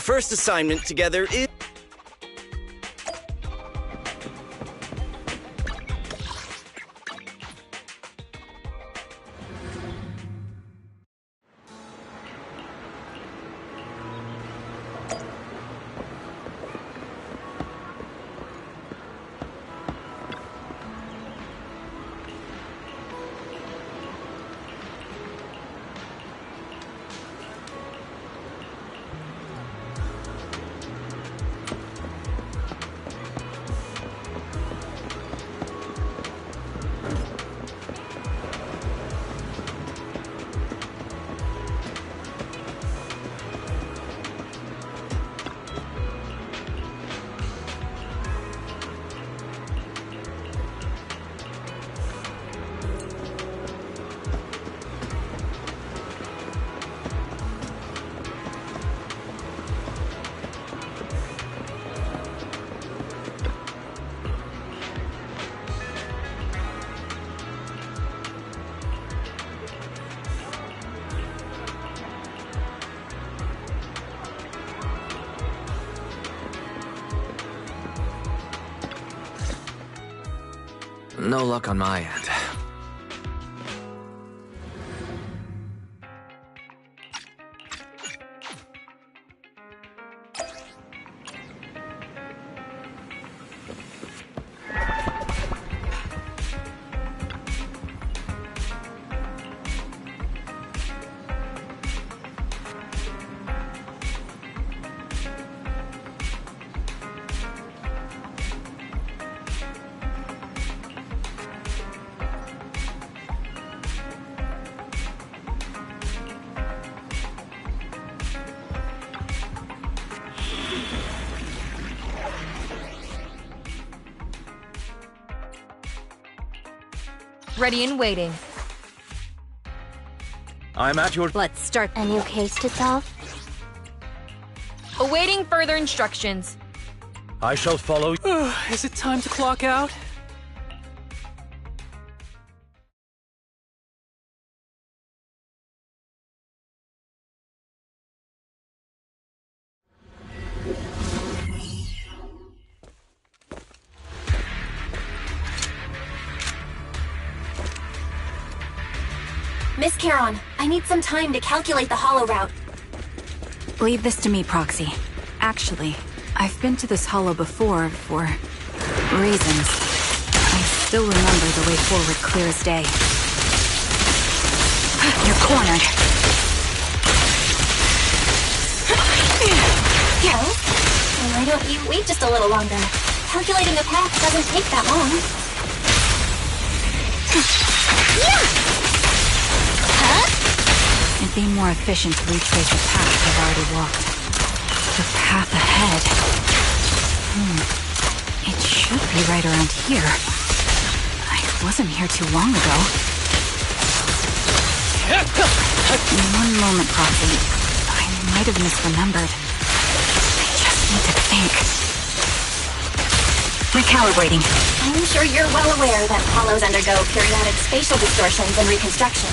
first assignment together is... No luck on my end. Ready and waiting. I'm at your... Let's start. A new case to solve? Awaiting further instructions. I shall follow... Is it time to clock out? Miss Charon, I need some time to calculate the hollow route. Leave this to me, Proxy. Actually, I've been to this hollow before for reasons. I still remember the way forward clear as day. You're cornered. Well, why don't you wait just a little longer? Calculating a path doesn't take that long. It'd be more efficient to retrace the path I've already walked. The path ahead. It should be right around here. I wasn't here too long ago. One moment, Proxy. I might have misremembered. I just need to think. Recalibrating. I'm sure you're well aware that hollows undergo periodic spatial distortions and reconstruction.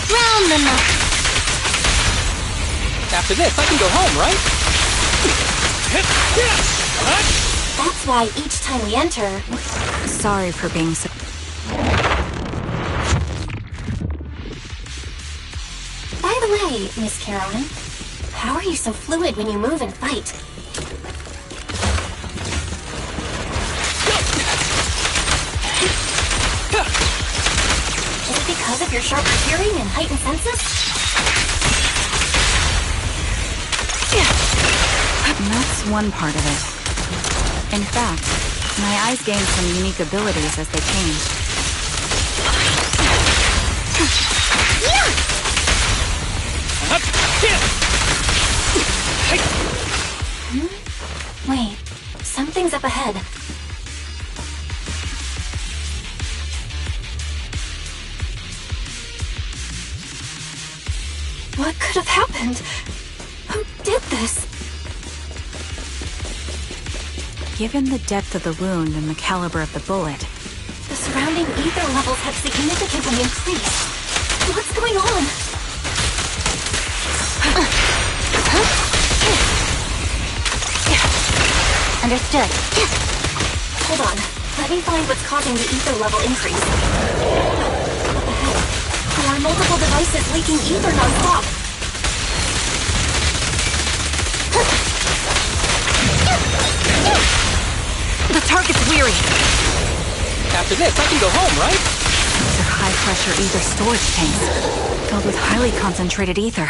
Round the knot. After this, I can go home, right? That's why each time we enter... Sorry for being so... By the way, Miss Caroline, how are you so fluid when you move and fight? Is it because of your sharper hearing and heightened senses? That's one part of it. In fact, my eyes gained some unique abilities as they changed. Wait, something's up ahead. What could have happened? Who did this? Given the depth of the wound and the caliber of the bullet, The surrounding ether levels have significantly increased. What's going on? Understood. Hold on. Let me find what's causing the ether level increase. What the heck? There are multiple devices leaking ether non-stop. The target's weary. After this, I can go home, right? These are high-pressure ether storage tanks, filled with highly concentrated ether.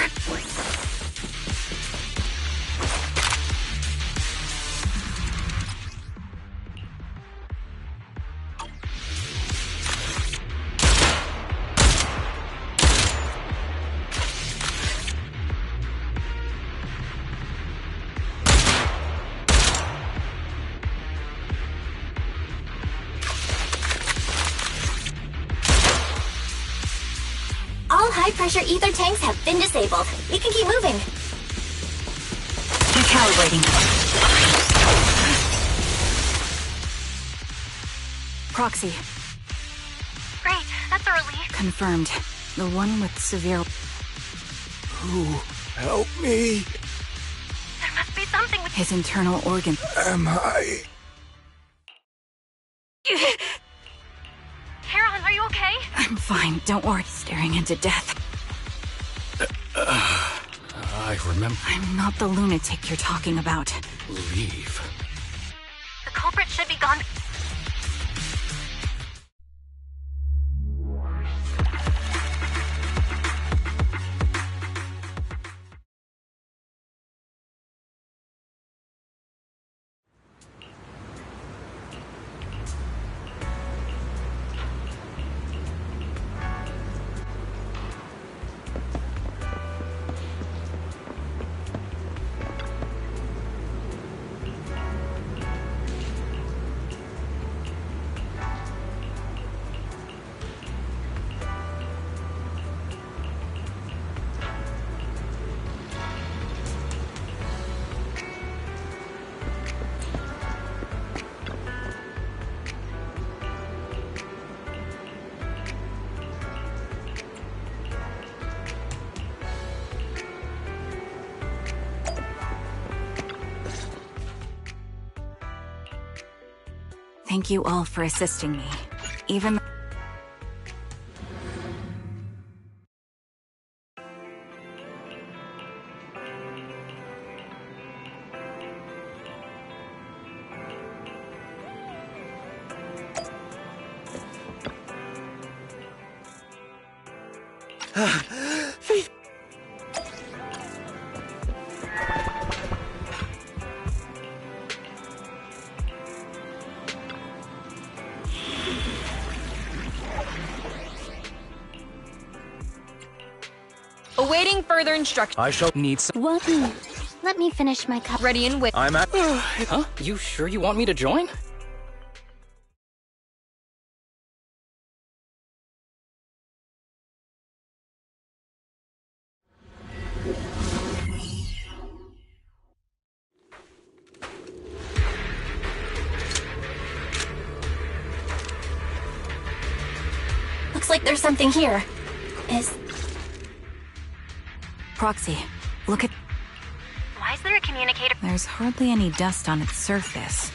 All high-pressure ether tanks have been disabled. We can keep moving. Recalibrating. Proxy. Great, that's a relief. Confirmed. The one with severe... Help me. There must be something with... His internal organ. Am I? Heron, are you okay? I'm fine, don't worry. Staring into death. I remember. I'm not the lunatic you're talking about. Leave. The culprit should be gone. Thank you all for assisting me. Even... Awaiting further instructions. I shall Need some. Well, let me finish my cup. Ready and wait. I'm at... Huh? You sure you want me to join? Looks like there's something here. Is... Proxy, look at... Why is there a communicator? There's hardly any dust on its surface.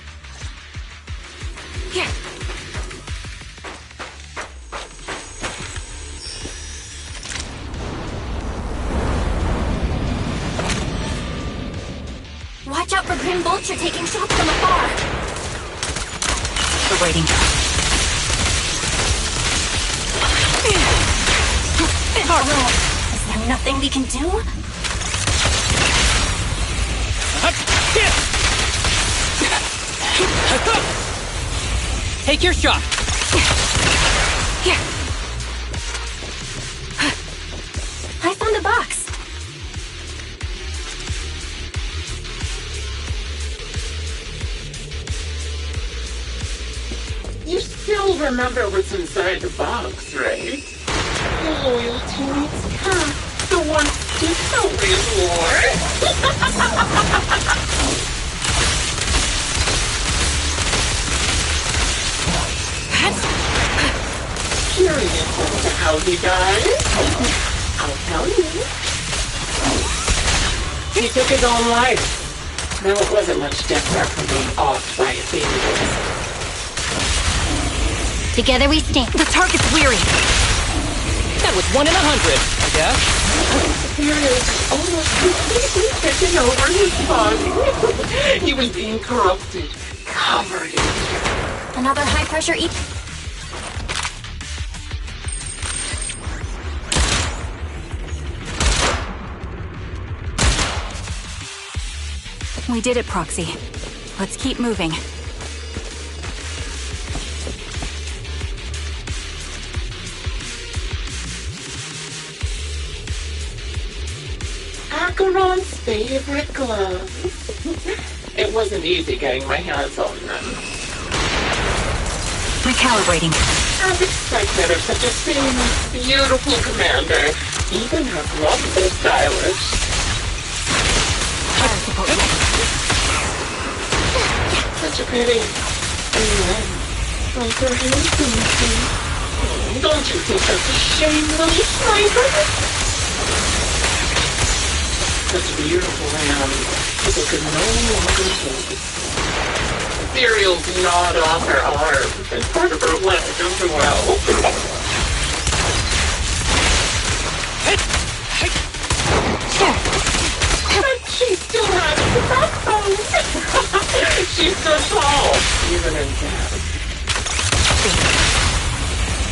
Here. Watch out for Grim Vulture taking shots from afar. Awaiting. Is there nothing we can do? Take your shot. Here. I found a box. You still remember what's inside the box, right? The loyal teammates, huh? The one who's so reward. Curious as to how he died? I'll tell you. He took his own life. Now, it wasn't much different from being offed by a baby. Together we stand. The target's weary. That was 1 in 100, I guess. Sirius almost completely taken over his body. He was being corrupted, covered in it. Another high-pressure We did it, Proxy. Let's keep moving. Acheron's favorite gloves. It wasn't easy getting my hands on them. Recalibrating. As expected of such a famous, beautiful commander, even her gloves are stylish. Fire support. Such a pity. Like her hands. Don't you think that's a shame, little sniper? Such a beautiful hand, people could no longer hold it. Cereal's gnawed off her arm, and part of her leg as well. But she still has the backbone. She stood tall, even in death.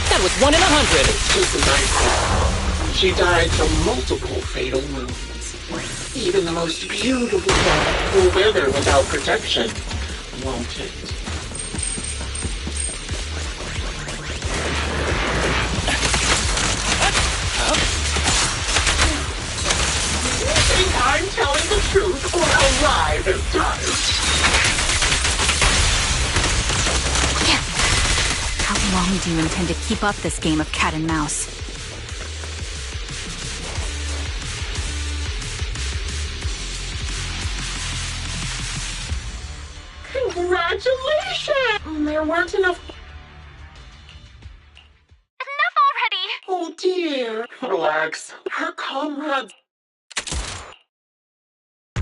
That was 1 in 100. It's just a nightmare. She died from multiple fatal wounds. Even the most beautiful plant will wither without protection, won't it? You think I'm telling the truth or a lie this time? How long do you intend to keep up this game of cat and mouse? Congratulations! There weren't enough... Enough already! Oh dear. Relax. Her comrades... A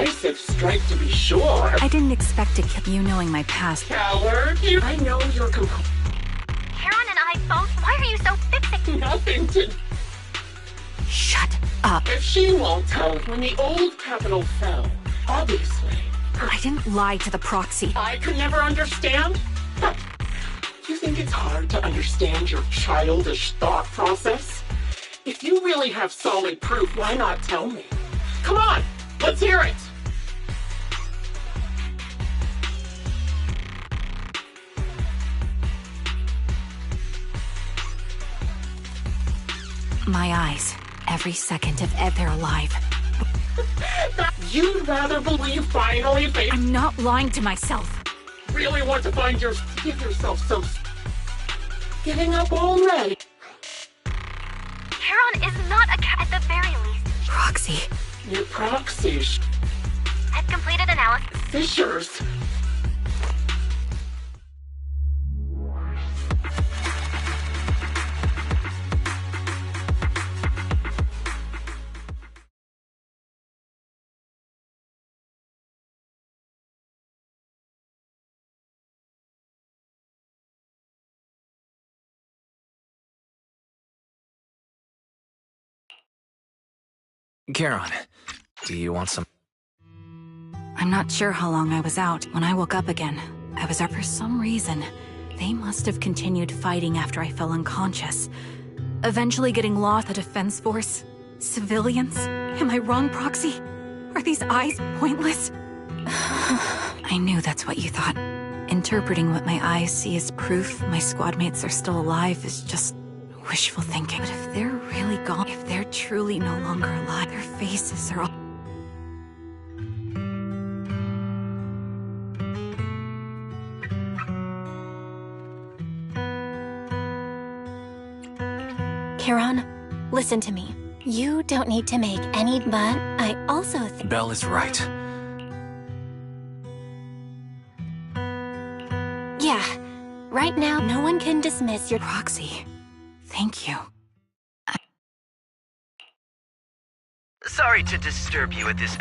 decisive strike to be sure. I didn't expect to kill you knowing my past. Coward, I know you're Charon and I both. Why are you so fixated? nothing to... Shut up. If she won't tell when the old capital fell, obviously. I didn't lie to the Proxy. I could never understand. But you think it's hard to understand your childish thought process? If you really have solid proof, why not tell me? Come on, let's hear it. My eyes. Every second of they're alive. You'd rather believe finally fate. I'm not lying to myself. Really want to find your... Give yourself some... Giving up already. Charon is not a cat at the very least. Proxy. Your proxies. I've completed analysis. Fissures. Charon, do you want some? I'm not sure how long I was out. When I woke up again, I was out for some reason. They must have continued fighting after I fell unconscious. Eventually getting lost the defense force. Civilians? Am I wrong, Proxy? Are these eyes pointless? I knew that's what you thought. Interpreting what my eyes see as proof my squad mates are still alive is just wishful thinking. But if they're really gone, if they're truly no longer alive, their faces are all... Charon, listen to me. You don't need to make any, but I also think... Belle is right. Yeah, right now, no one can dismiss your... Proxy. Thank you. Sorry to disturb you at this...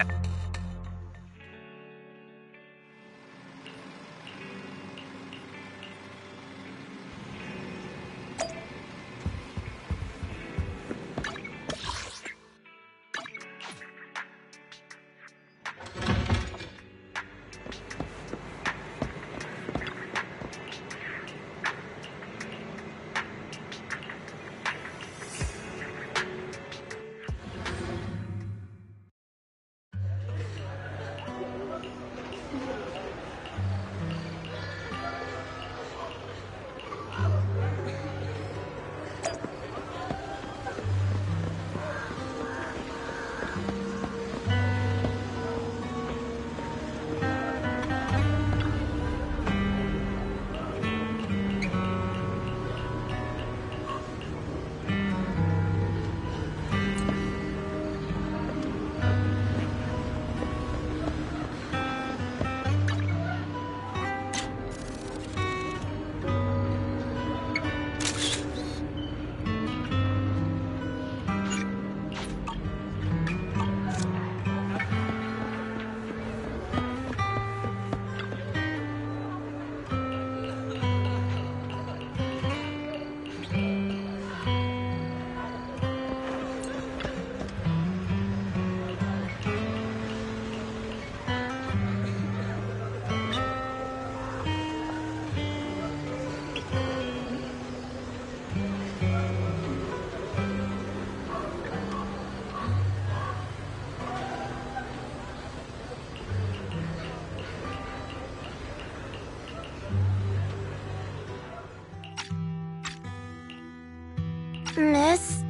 Miss,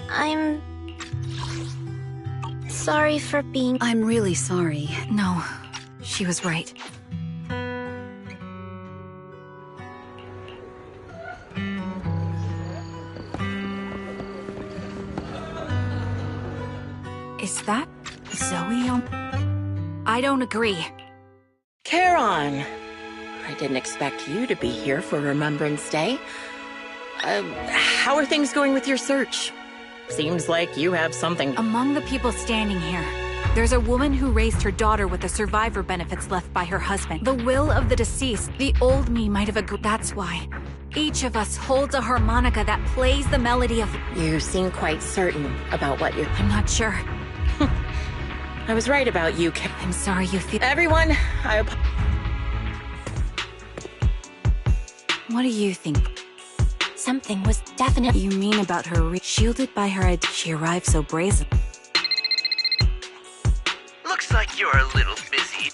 I'm sorry for being... I'm really sorry. No, she was right. Is that Zoe? I don't agree. Charon, I didn't expect you to be here for Remembrance Day. How are things going with your search? Seems like you have something. Among the people standing here, there's a woman who raised her daughter with the survivor benefits left by her husband. The will of the deceased, the old me might have agreed. That's why. Each of us holds a harmonica that plays the melody of... You seem quite certain about what you're... I'm not sure. I was right about you, I'm sorry you feel... Everyone, What do you think? Something was definitely... You mean about her shielded by her she arrived so brazen? Looks like you're a little busy.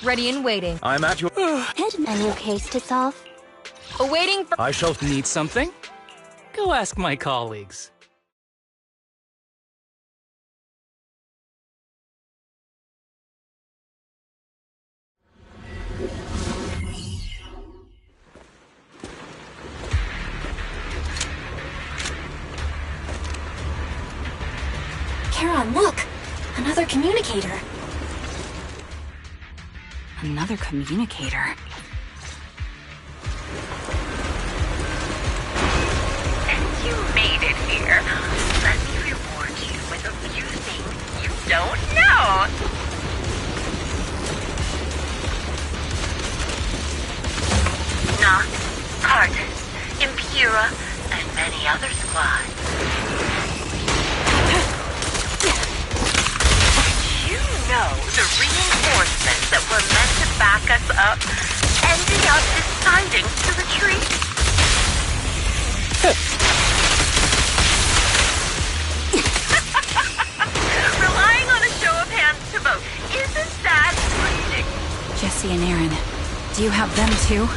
Ready and waiting. I'm at your... A new case to solve? Awaiting for... I shall... Need something? Go ask my colleagues. Charon, look! Another communicator. Another communicator. And you made it here. Let me reward you with a few things you don't know. Nox, Cartus, Impura, and many other squads. The reinforcements that were meant to back us up ended up deciding to retreat. Relying on a show of hands to vote. Isn't that ridiculous? Jesse and Aaron, do you have them too?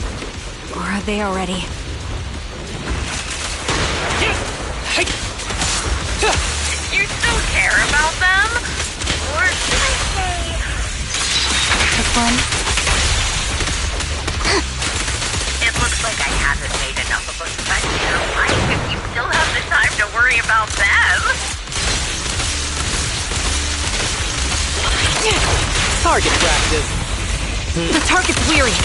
Or are they already? You still care about them? Or should I say... The fun? It looks like I haven't made enough of a friend in your life if you still have the time to worry about them. Target practice. The target's weary.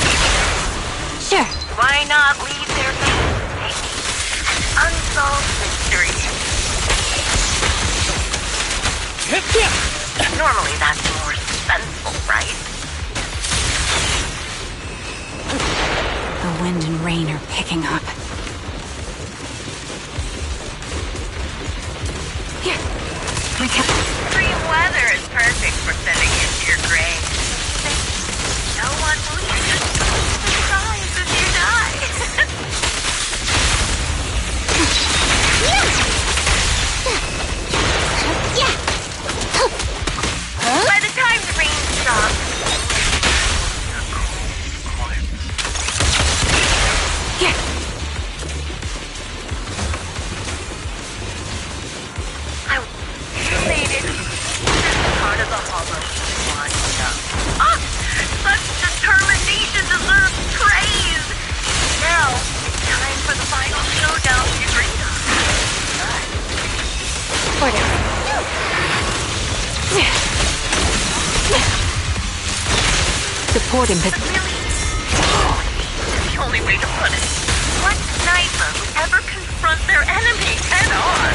Sure. Why not leave their faces an unsolved mystery? Normally that's more suspenseful, right? The wind and rain are picking up. Here. My cat. Extreme weather is perfect for sending you to your grave. No one will hear the cries as you die. By the time the rain stops, Here. You made it. This part of the hollow lined up. Ah! Such determination deserves praise! Now, it's time for the final showdown to bring us. Order. Support him, but... Really? That's the only way to put it. What sniper would ever confront their enemy head-on?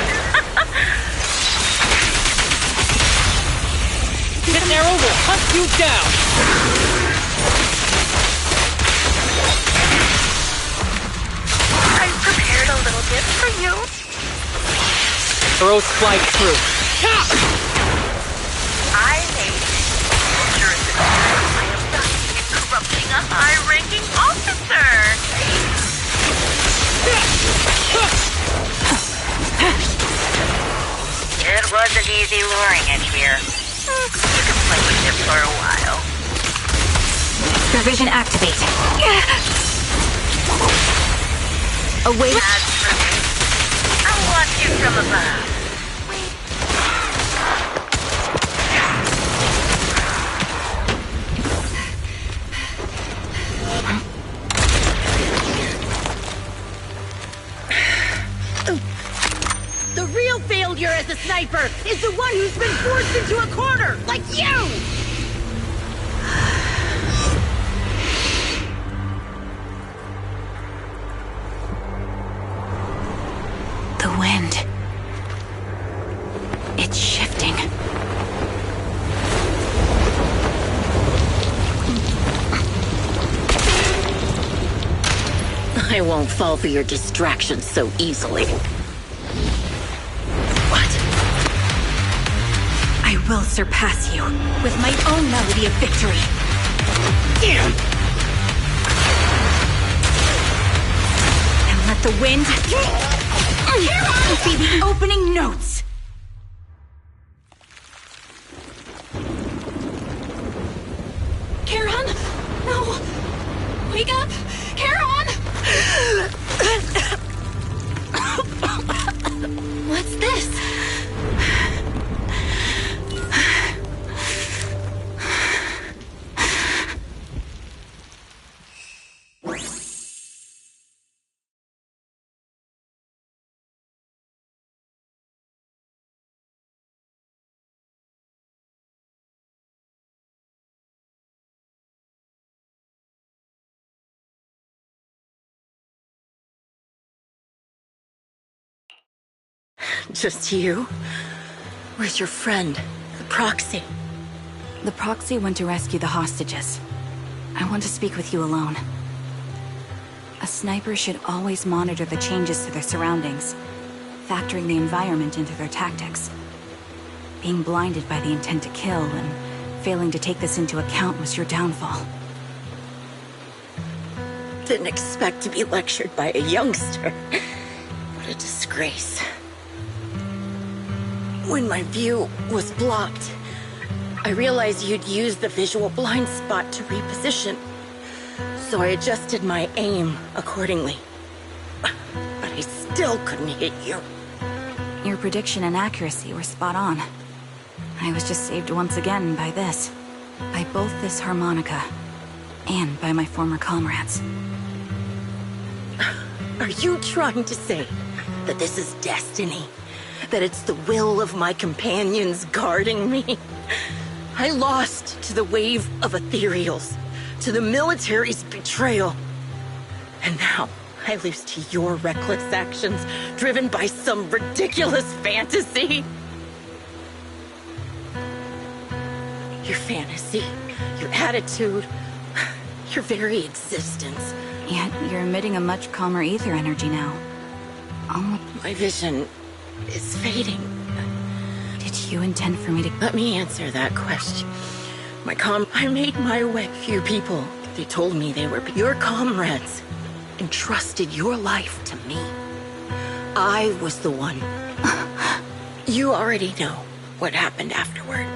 Hidden arrow will hunt you down. I prepared a little gift for you. Arrows fly through. I made it. I have done ignoring it here. You can play with it for a while. Revision activate. Await. As for me, I'll watch you from above. The real failure as a sniper is the one who's been forced into a corner, like you! The wind. It's shifting. I won't fall for your distractions so easily. I will surpass you with my own melody of victory. And let the wind be the opening notes. Charon? No! Wake up! Charon! What's this? Just you? Where's your friend, the proxy? The proxy went to rescue the hostages. I want to speak with you alone. A sniper should always monitor the changes to their surroundings, factoring the environment into their tactics. Being blinded by the intent to kill and failing to take this into account was your downfall. Didn't expect to be lectured by a youngster. What a disgrace. When my view was blocked, I realized you'd used the visual blind spot to reposition. So I adjusted my aim accordingly. But I still couldn't hit you. Your prediction and accuracy were spot on. I was just saved once again by this. By both this harmonica, and by my former comrades. Are you trying to say that this is destiny? That it's the will of my companions guarding me? I lost to the wave of ethereals, to the military's betrayal. And now I lose to your reckless actions, driven by some ridiculous fantasy. Your fantasy, your attitude, your very existence. Yet you're emitting a much calmer ether energy now. Almost. My vision is fading. Did you intend for me to... Let me answer that question. I made my way. Few people, they told me they were your comrades, entrusted your life to me. I was the one. You already know what happened afterward.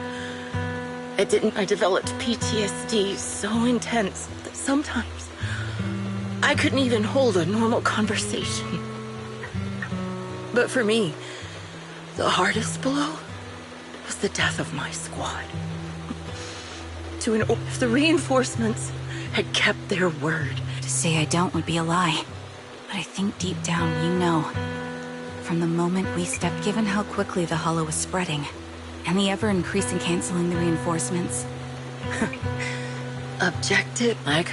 I developed PTSD so intense that sometimes I couldn't even hold a normal conversation. But for me, the hardest blow was the death of my squad. If the reinforcements had kept their word. To say I don't would be a lie. But I think deep down you know. From the moment we stepped, given how quickly the hollow was spreading, and the ever-increasing canceling the reinforcements. Objective? I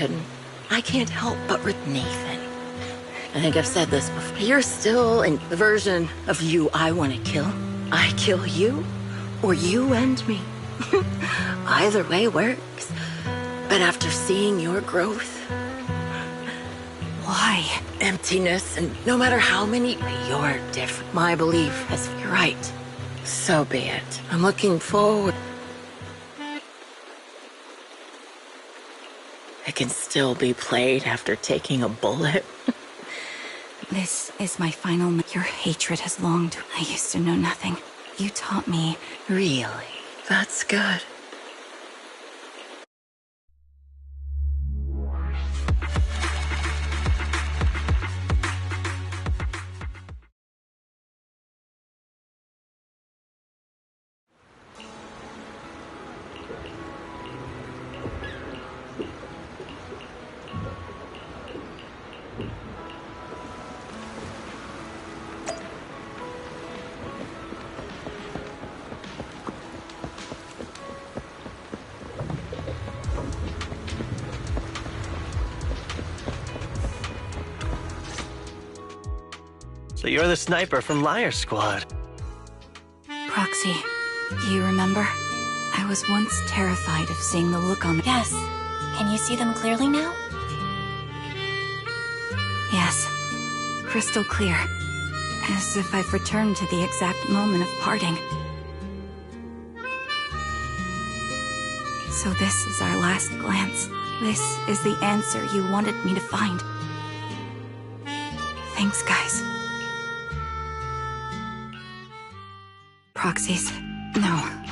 can't help but with Nathan. I think I've said this before. You're still in the version of you I want to kill. I kill you, or you end me. Either way works. But after seeing your growth... Why? Emptiness, and no matter how many... You're different. My belief is you're right. So be it. I'm looking forward. It can still be played after taking a bullet. This is my final... Your hatred has longed. I used to know nothing. You taught me. Really? That's good. So you're the sniper from Liar Squad. Proxy, do you remember? I was once terrified of seeing the look on. Yes. Can you see them clearly now? Yes. Crystal clear. As if I've returned to the exact moment of parting. So this is our last glance. This is the answer you wanted me to find. Thanks, guys. Proxies. No.